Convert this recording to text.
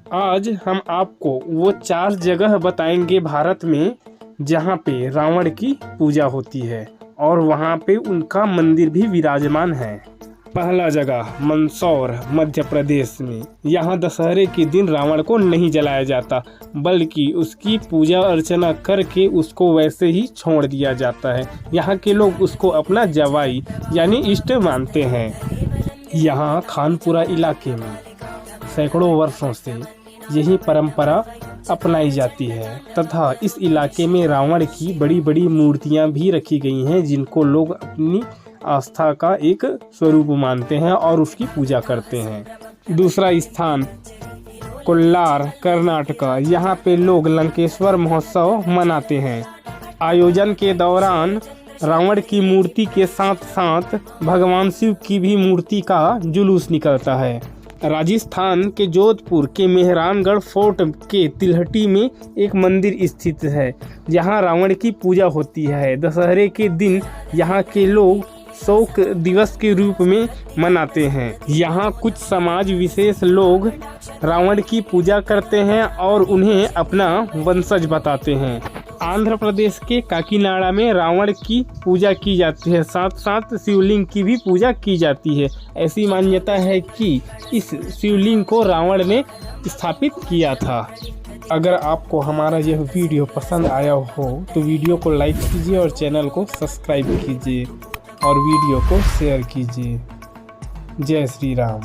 आज हम आपको वो 4 जगह बताएंगे भारत में जहाँ पे रावण की पूजा होती है और वहाँ पे उनका मंदिर भी विराजमान है। पहला जगह मंदसौर मध्य प्रदेश में। यहाँ दशहरे के दिन रावण को नहीं जलाया जाता बल्कि उसकी पूजा अर्चना करके उसको वैसे ही छोड़ दिया जाता है। यहाँ के लोग उसको अपना जवाई यानी इष्ट मानते हैं। यहाँ खानपुरा इलाके में सैकड़ों वर्षों से यही परंपरा अपनाई जाती है तथा इस इलाके में रावण की बड़ी बड़ी मूर्तियां भी रखी गई हैं जिनको लोग अपनी आस्था का एक स्वरूप मानते हैं और उसकी पूजा करते हैं। दूसरा स्थान कोल्लार कर्नाटका। यहाँ पे लोग लंकेश्वर महोत्सव मनाते हैं। आयोजन के दौरान रावण की मूर्ति के साथ साथ भगवान शिव की भी मूर्ति का जुलूस निकलता है। राजस्थान के जोधपुर के मेहरानगढ़ फोर्ट के तिलहटी में एक मंदिर स्थित है जहां रावण की पूजा होती है। दशहरे के दिन यहां के लोग शोक दिवस के रूप में मनाते हैं। यहाँ कुछ समाज विशेष लोग रावण की पूजा करते हैं और उन्हें अपना वंशज बताते हैं। आंध्र प्रदेश के काकीनाडा में रावण की पूजा की जाती है, साथ साथ शिवलिंग की भी पूजा की जाती है। ऐसी मान्यता है कि इस शिवलिंग को रावण ने स्थापित किया था। अगर आपको हमारा यह वीडियो पसंद आया हो तो वीडियो को लाइक कीजिए और चैनल को सब्सक्राइब कीजिए और वीडियो को शेयर कीजिए। जय श्री राम।